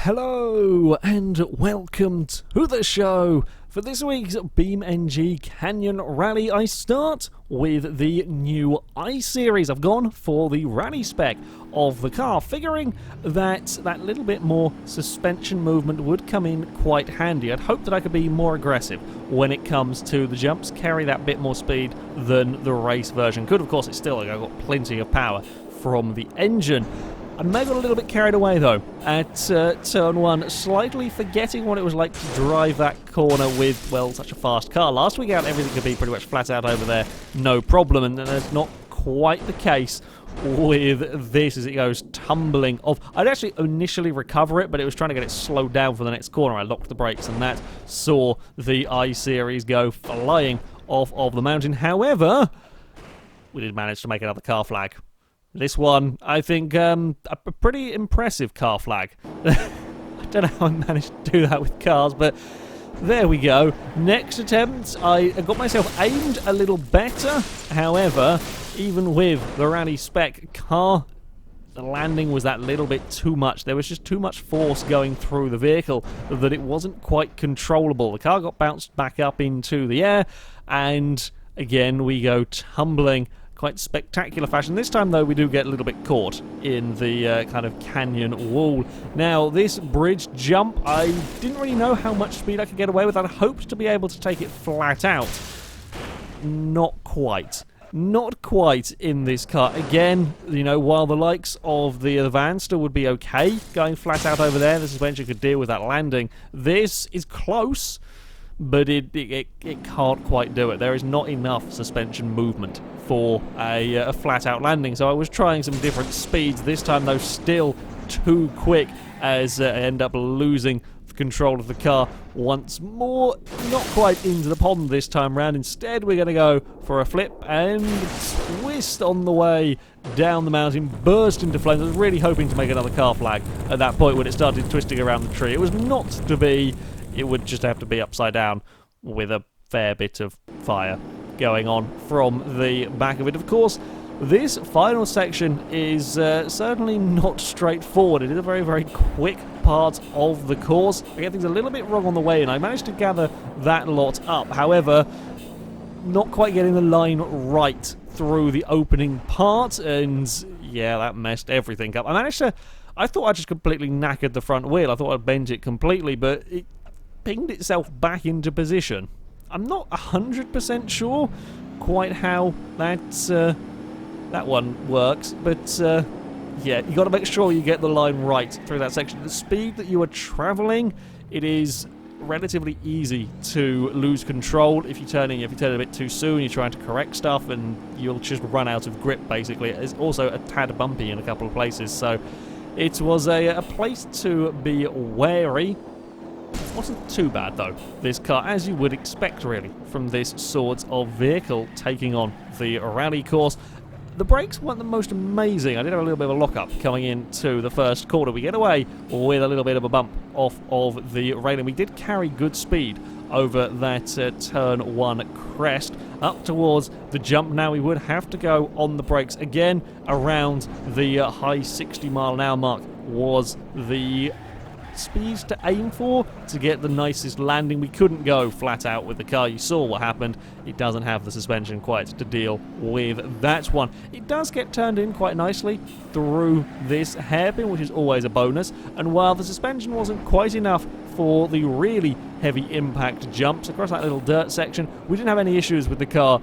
Hello and welcome to the show. For this week's BeamNG Canyon Rally, I start with the new I-Series. I've gone for the rally spec of the car, figuring that that little bit more suspension movement would come in quite handy. I'd hoped that I could be more aggressive when it comes to the jumps, carry that bit more speed than the race version could. Of course, it's still got plenty of power from the engine. I may have got a little bit carried away though at turn one, slightly forgetting what it was like to drive that corner with, well, such a fast car. Last week out, everything could be pretty much flat out over there, no problem, and that's not quite the case with this as it goes tumbling off. I'd actually initially recover it, but it was trying to get it slowed down for the next corner. I locked the brakes and that saw the I-Series go flying off of the mountain. However, we did manage to make another car flag. This one, I think, a pretty impressive car flag. I don't know how I managed to do that with cars, but there we go. Next attempt, I got myself aimed a little better. However, even with the rally spec car, the landing was that little bit too much. There was just too much force going through the vehicle that it wasn't quite controllable. The car got bounced back up into the air, and again, we go tumbling quite spectacular fashion. This time though we do get a little bit caught in the kind of canyon wall. Now this bridge jump, I didn't really know how much speed I could get away with. I'd hoped to be able to take it flat out. Not quite. Not quite in this car. Again, you know, while the likes of the van still would be okay going flat out over there, the suspension could deal with that landing. This is close, but it can't quite do it. There is not enough suspension movement for a flat-out landing, so I was trying some different speeds. This time, though, still too quick as I end up losing control of the car once more. Not quite into the pond this time round. Instead, we're going to go for a flip and twist on the way down the mountain, burst into flames. I was really hoping to make another car flag at that point when it started twisting around the tree. It was not to be. It would just have to be upside down with a fair bit of fire going on from the back of it. Of course, this final section is certainly not straightforward. It is a very, very quick part of the course. I get things a little bit wrong on the way, and I managed to gather that lot up. However, not quite getting the line right through the opening part, and yeah, that messed everything up. I thought I just completely knackered the front wheel. I thought I'd bent it completely, but it pinged itself back into position. I'm not 100% sure quite how that one works, but yeah, you got to make sure you get the line right through that section. The speed that you are traveling, it is relatively easy to lose control if you turn a bit too soon. You're trying to correct stuff, and you'll just run out of grip. Basically, it's also a tad bumpy in a couple of places, so it was a place to be wary. Wasn't too bad though, this car, as you would expect really from this sort of vehicle taking on the rally course. The brakes weren't the most amazing. I did have a little bit of a lock-up coming into the first corner. We get away with a little bit of a bump off of the railing. We did carry good speed over that turn one crest up towards the jump. Now we would have to go on the brakes again. Around the high 60-mile-an-hour mark was the speeds to aim for to get the nicest landing. We couldn't go flat out with the car. You saw what happened. It doesn't have the suspension quite to deal with that one. It does get turned in quite nicely through this hairpin, which is always a bonus, and while the suspension wasn't quite enough for the really heavy impact jumps across that little dirt section, we didn't have any issues with the car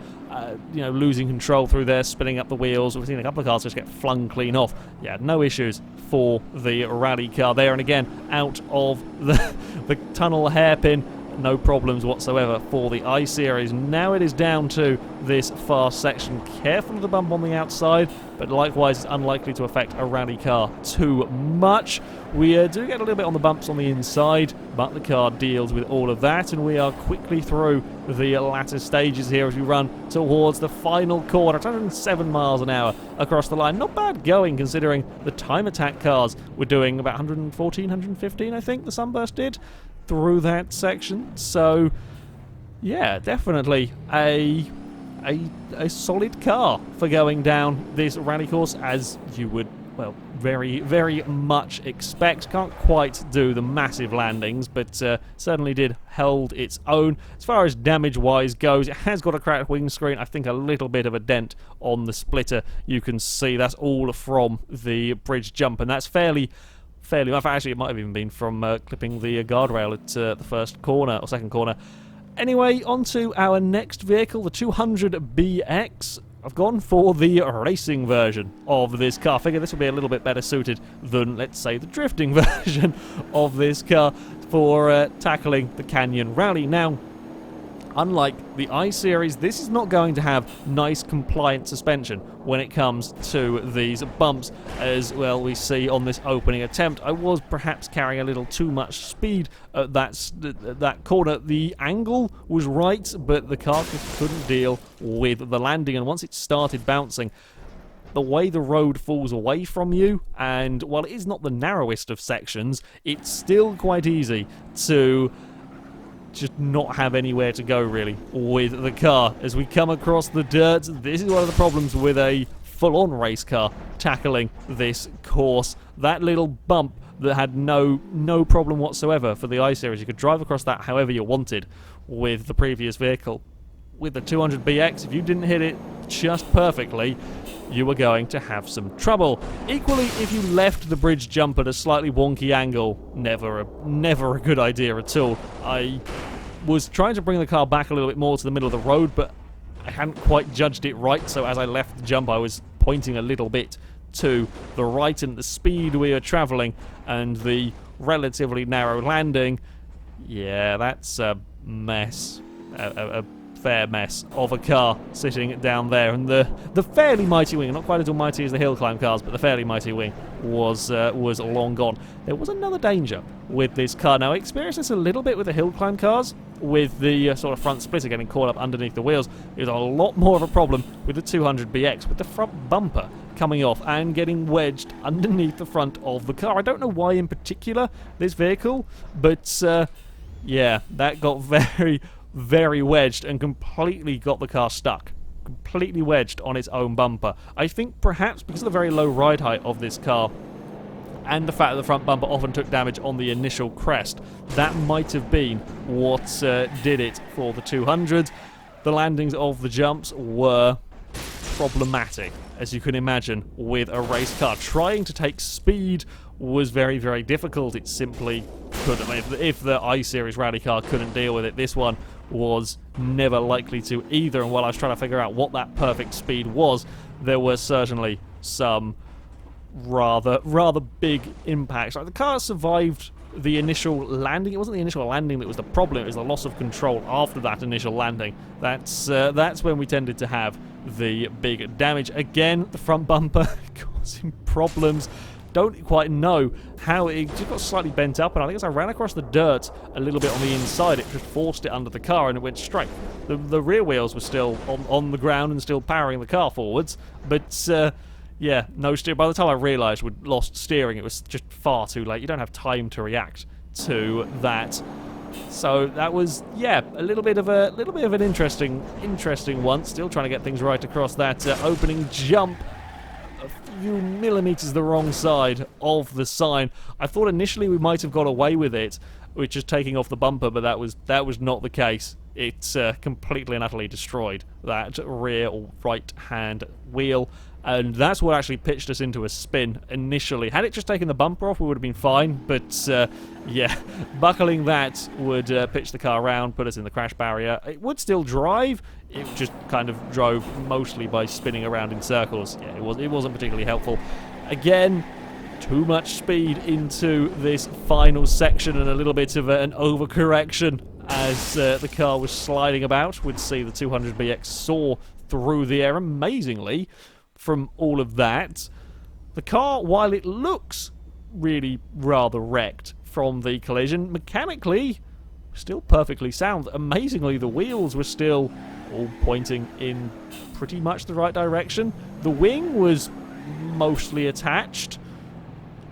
losing control through there, spinning up the wheels. We've seen a couple of cars just get flung clean off. Yeah, no issues for the rally car there. And again, out of the tunnel hairpin, no problems whatsoever for the I-Series. Now it is down to this fast section. Careful of the bump on the outside, but likewise it's unlikely to affect a rally car too much. We do get a little bit on the bumps on the inside, but the car deals with all of that, and we are quickly through the latter stages here as we run towards the final corner. 107 miles an hour across the line. Not bad going considering the time attack cars were doing about 114, 115, I think the Sunburst did through that section. So yeah, definitely a solid car for going down this rally course, as you would well, very, very much expect. Can't quite do the massive landings, but certainly did hold its own. As far as damage-wise goes, it has got a cracked windscreen. I think a little bit of a dent on the splitter. You can see that's all from the bridge jump, and that's fairly actually, it might have even been from clipping the guardrail at the first corner, or second corner. Anyway, on to our next vehicle, the 200BX. I've gone for the racing version of this car. I figure this will be a little bit better suited than, let's say, the drifting version of this car for tackling the Canyon Rally. Now, unlike the I-Series, this is not going to have nice compliant suspension when it comes to these bumps. As well, we see on this opening attempt, I was perhaps carrying a little too much speed at that corner. The angle was right, but the car just couldn't deal with the landing, and once it started bouncing, the way the road falls away from you, and while it is not the narrowest of sections, it's still quite easy to just not have anywhere to go, really, with the car. As we come across the dirt, this is one of the problems with a full-on race car tackling this course. That little bump that had no problem whatsoever for the I-Series. You could drive across that however you wanted with the previous vehicle. With the 200BX, if you didn't hit it just perfectly, you were going to have some trouble. Equally, if you left the bridge jump at a slightly wonky angle, never a good idea at all. I was trying to bring the car back a little bit more to the middle of the road, but I hadn't quite judged it right, so as I left the jump, I was pointing a little bit to the right, and the speed we were travelling and the relatively narrow landing, yeah, that's a mess. A fair mess of a car sitting down there, and the fairly mighty wing, not quite as almighty as the hill climb cars, but the fairly mighty wing was long gone. There was another danger with this car. Now, I experienced this a little bit with the hill climb cars, with the sort of front splitter getting caught up underneath the wheels. It was a lot more of a problem with the 200BX, with the front bumper coming off and getting wedged underneath the front of the car. I don't know why in particular this vehicle, but yeah, that got very wedged and completely got the car stuck. Completely wedged on its own bumper. I think perhaps because of the very low ride height of this car and the fact that the front bumper often took damage on the initial crest, that might have been what did it for the 200. The landings of the jumps were problematic, as you can imagine, with a race car. Trying to take speed was very difficult. It simply couldn't. If the I-Series rally car couldn't deal with it, this one was never likely to either. And while I was trying to figure out what that perfect speed was, there were certainly some rather big impacts. Like, the car survived the initial landing. It wasn't the initial landing that was the problem, it was the loss of control after that initial landing. That's when we tended to have the big damage. Again, the front bumper causing problems. Don't quite know how it just got slightly bent up, and I think as I ran across the dirt a little bit on the inside, it just forced it under the car and it went straight. The rear wheels were still on the ground and still powering the car forwards, but yeah, no steer. By the time I realised we'd lost steering, it was just far too late. You don't have time to react to that. So that was, yeah, a little bit of an interesting one. Still trying to get things right across that opening jump. A few millimetres the wrong side of the sign. I thought initially we might have got away with it, which is taking off the bumper, but that was not the case. It completely and utterly destroyed that rear or right-hand wheel, and that's what actually pitched us into a spin initially. Had it just taken the bumper off, we would have been fine, but yeah, buckling that would pitch the car around, put us in the crash barrier. It would still drive, it just kind of drove mostly by spinning around in circles. Yeah, it wasn't particularly helpful. Again, too much speed into this final section and a little bit of an overcorrection as the car was sliding about. We'd see the 200BX soar through the air. Amazingly, from all of that, the car, while it looks really rather wrecked from the collision, mechanically still perfectly sound. Amazingly, the wheels were still all pointing in pretty much the right direction. The wing was mostly attached.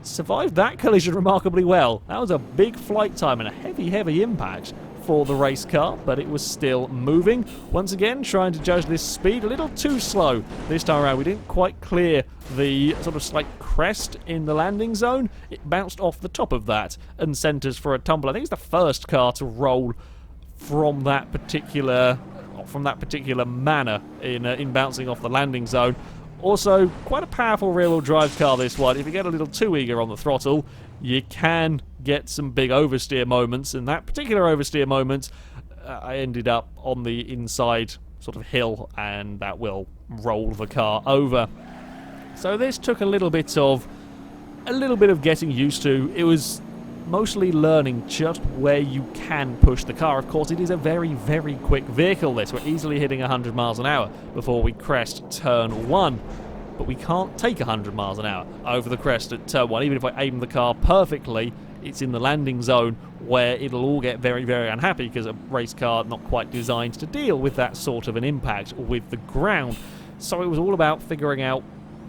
Survived that collision remarkably well. That was a big flight time and a heavy impact for the race car, but it was still moving. Once again, trying to judge this speed a little too slow this time around. We didn't quite clear the sort of slight crest in the landing zone. It bounced off the top of that and sent us for a tumble. I think it's the first car to roll from that particular manner in bouncing off the landing zone. Also, quite a powerful rear-wheel drive car, this one. If you get a little too eager on the throttle, you can get some big oversteer moments. In that particular oversteer moment, I ended up on the inside sort of hill, and that will roll the car over. So this took a little bit of getting used to. It was mostly learning just where you can push the car. Of course, it is a very, very quick vehicle, this. We're easily hitting 100 miles an hour before we crest turn 1. But we can't take 100 miles an hour over the crest at turn 1. Even if I aim the car perfectly, it's in the landing zone where it'll all get very, very unhappy, because a race car not quite designed to deal with that sort of an impact with the ground. So it was all about figuring out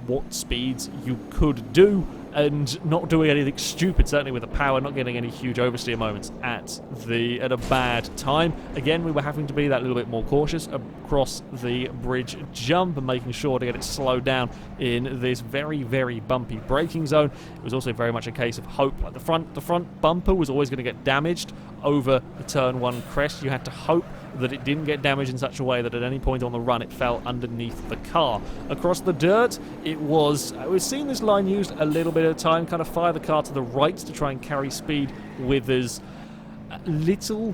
what speeds you could do and not doing anything stupid, certainly with the power, not getting any huge oversteer moments at a bad time. Again, we were having to be that little bit more cautious across the bridge jump and making sure to get it slowed down in this very, very bumpy braking zone. It was also very much a case of hope. Like the front bumper was always going to get damaged over the turn 1 crest. You had to hope that it didn't get damaged in such a way that at any point on the run it fell underneath the car. Across the dirt, we've seen this line used a little bit at a time, kind of fire the car to the right to try and carry speed with as little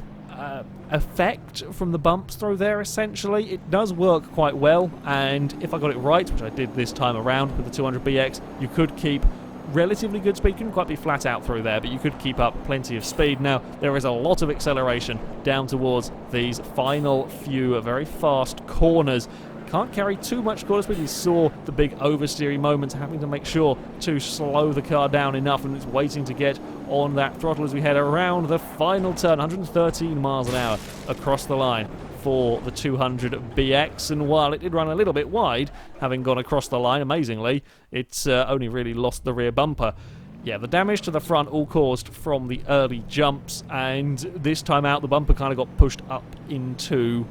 effect from the bumps through there, essentially. It does work quite well, and if I got it right, which I did this time around with the 200BX, you could keep relatively good speed. Couldn't quite be flat out through there, but you could keep up plenty of speed. Now, there is a lot of acceleration down towards these final few very fast corners. Can't carry too much corner speed. We saw the big oversteering moments, having to make sure to slow the car down enough, and it's waiting to get on that throttle as we head around the final turn. 113 miles an hour across the line for the 200BX, and while it did run a little bit wide, having gone across the line, amazingly, it's only really lost the rear bumper. Yeah, the damage to the front all caused from the early jumps, and this time out the bumper kind of got pushed up into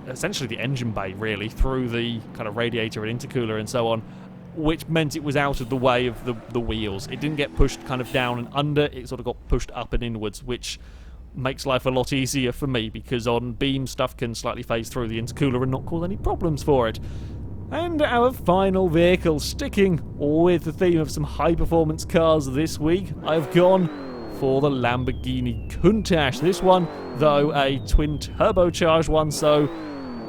essentially the engine bay, really, through the kind of radiator and intercooler and so on, which meant it was out of the way of the wheels. It didn't get pushed kind of down and under, it sort of got pushed up and inwards, which makes life a lot easier for me, because on Beam, stuff can slightly phase through the intercooler and not cause any problems for it. And our final vehicle, sticking with the theme of some high-performance cars this week, I've gone for the Lamborghini Countach. This one, though, a twin turbocharged one, so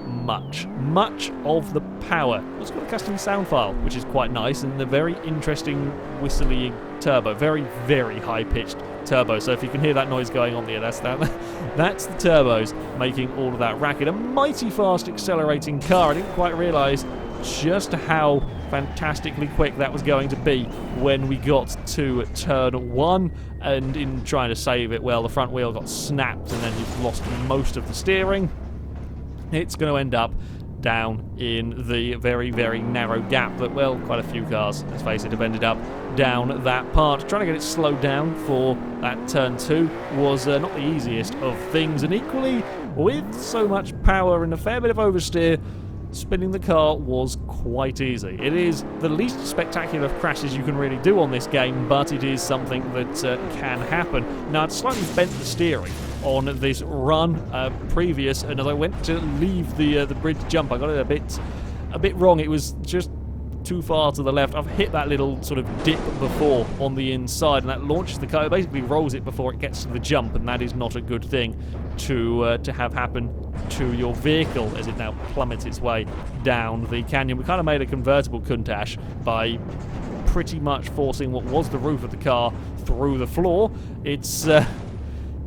much of the power. It's got a custom sound file, which is quite nice, and a very interesting whistling turbo, very, very high-pitched turbo. So if you can hear that noise going on there, that's the turbos making all of that racket. A mighty fast accelerating car. I didn't quite realise just how fantastically quick that was going to be when we got to turn 1, and in trying to save it, well, the front wheel got snapped and then you've lost most of the steering. It's going to end up down in the very, very narrow gap that, well, quite a few cars, let's face it, have ended up down that part. Trying to get it slowed down for that turn 2 was not the easiest of things, and equally, with so much power and a fair bit of oversteer, spinning the car was quite easy. It is the least spectacular of crashes you can really do on this game, but it is something that can happen. Now, I'd slightly bent the steering on this run previous, and as I went to leave the bridge jump, I got it a bit wrong. It was just too far to the left. I've hit that little sort of dip before on the inside, and that launches the car. It basically rolls it before it gets to the jump, and that is not a good thing to have happen to your vehicle as it now plummets its way down the canyon. We kind of made a convertible Countach by pretty much forcing what was the roof of the car through the floor. It's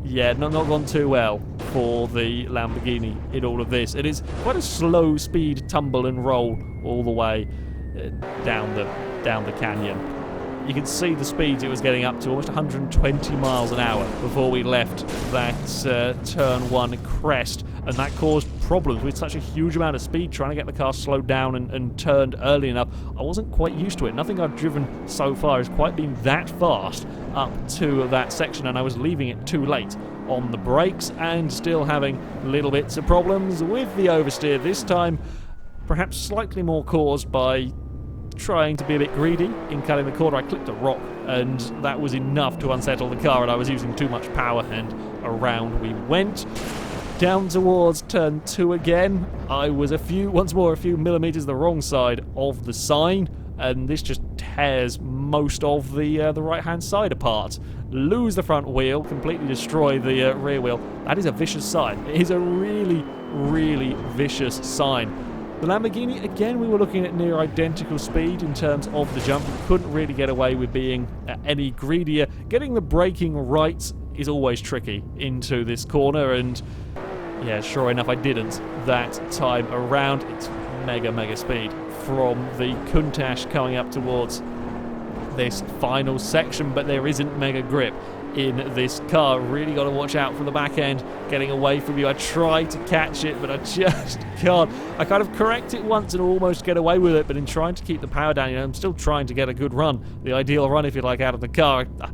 yeah, not gone too well for the Lamborghini in all of this. It is quite a slow speed tumble and roll all the way down the canyon. You can see the speeds it was getting up to, almost 120 miles an hour before we left that turn 1 crest, and that caused problems with such a huge amount of speed. Trying to get the car slowed down and turned early enough, I wasn't quite used to it. Nothing I've driven so far has quite been that fast up to that section, and I was leaving it too late on the brakes and still having little bits of problems with the oversteer. This time, perhaps slightly more caused by trying to be a bit greedy in cutting the corner. I clipped a rock and that was enough to unsettle the car, and I was using too much power, and around we went. Down towards turn 2 again. I was once more a few millimeters the wrong side of the sign, and this just tears most of the right hand side apart. Lose the front wheel, completely destroy the rear wheel. That is a vicious sign. It is a really, really vicious sign. The Lamborghini, again, we were looking at near identical speed in terms of the jump. We couldn't really get away with being any greedier. Getting the braking right is always tricky into this corner, and yeah, sure enough, I didn't that time around. It's mega speed from the Countach coming up towards this final section, but there isn't mega grip in this car. Really got to watch out for the back end getting away from you. I try to catch it, but I just can't. I kind of correct it once and almost get away with it, but in trying to keep the power down, I'm still trying to get a good run, the ideal run if you like, out of the car. I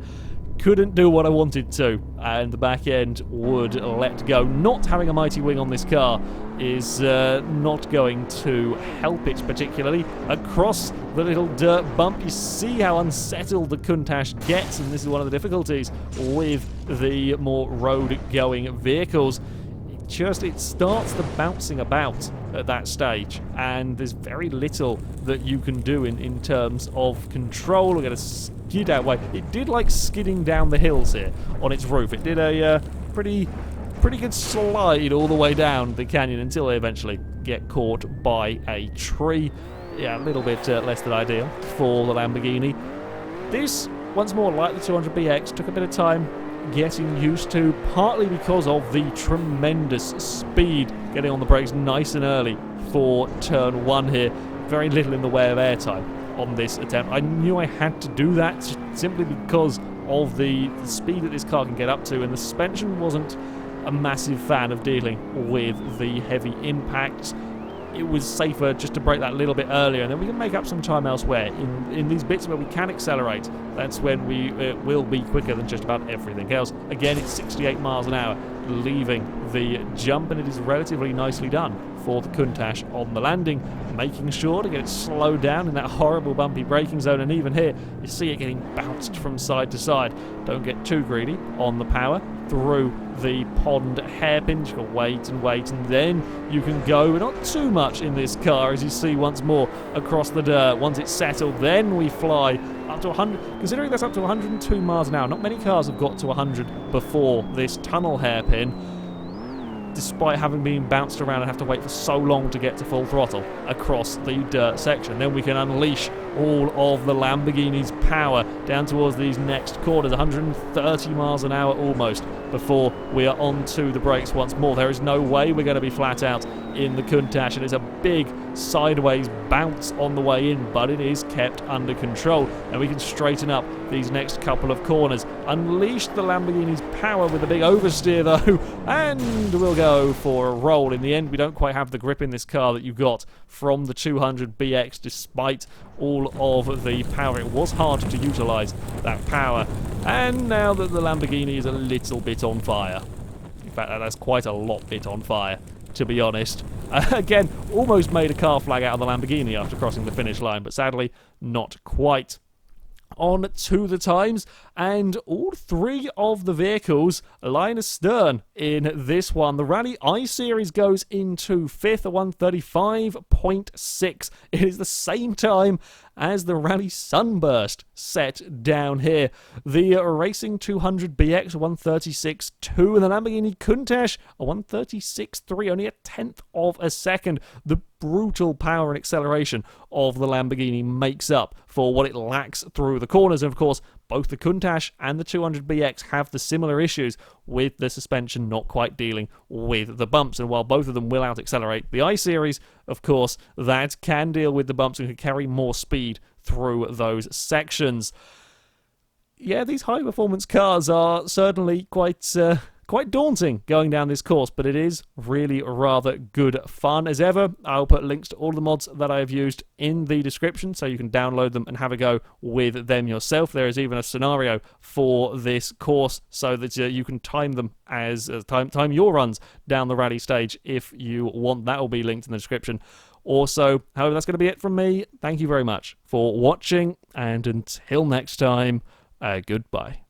couldn't do what I wanted to, and the back end would let go. Not having a mighty wing on this car is not going to help it particularly. Across the little dirt bump, you see how unsettled the Countach gets, and this is one of the difficulties with the more road-going vehicles. It starts the bouncing about at that stage, and there's very little that you can do in terms of control. We're going to skid out way. It did like skidding down the hills here on its roof. It did a pretty good slide all the way down the canyon until they eventually get caught by a tree. Yeah, a little bit less than ideal for the Lamborghini. This, once more, like the 200BX, took a bit of time getting used to, partly because of the tremendous speed, getting on the brakes nice and early for turn 1 here. Very little in the way of airtime on this attempt. I knew I had to do that simply because of the speed that this car can get up to, and the suspension wasn't a massive fan of dealing with the heavy impacts. It was safer just to brake that little bit earlier, and then we can make up some time elsewhere. In these bits where we can accelerate, that's when we will be quicker than just about everything else. Again, it's 68 miles an hour leaving the jump, and it is relatively nicely done for the Countach on the landing, making sure to get it slowed down in that horrible bumpy braking zone. And even here, you see it getting bounced from side to side. Don't get too greedy on the power through the pond hairpin. You can wait, and then you can go, but not too much in this car, as you see once more across the dirt. Once it's settled, then we fly up to 100. Considering that's up to 102 miles an hour, not many cars have got to 100 before this tunnel hairpin, despite having been bounced around and have to wait for so long to get to full throttle across the dirt section. Then we can unleash all of the Lamborghini's power down towards these next corners, 130 miles an hour almost, before we are onto the brakes once more. There is no way we're going to be flat out in the Countach, and it's a big sideways bounce on the way in, but it is kept under control, and we can straighten up these next couple of corners. Unleash the Lamborghini's power with a big oversteer though, and we'll go for a roll. In the end, we don't quite have the grip in this car that you got from the 200BX, despite all of the power. It was hard to utilise that power, and now that the Lamborghini is a little bit on fire. In fact, that's quite a lot bit on fire, to be honest. Again, almost made a car flag out of the Lamborghini after crossing the finish line, but sadly, not quite. On to the times, and all three of the vehicles line astern in this one. The Rally I-Series goes into 5th at 135.6. It is the same time as the Rally Sunburst set down here. The Racing 200BX 136.2 and the Lamborghini Countach a 136.3, only a tenth of a second. The brutal power and acceleration of the Lamborghini makes up for what it lacks through the corners. And of course, both the Countach and the 200BX have the similar issues with the suspension not quite dealing with the bumps. And while both of them will out-accelerate the I-Series, of course, that can deal with the bumps and can carry more speed through those sections. Yeah, these high-performance cars are certainly quite quite daunting going down this course, but it is really rather good fun. As ever, I'll put links to all the mods that I have used in the description, so you can download them and have a go with them yourself. There is even a scenario for this course so that you can time them as time your runs down the rally stage if you want. That will be linked in the description. Also, however, that's going to be it from me. Thank you very much for watching, and until next time, goodbye.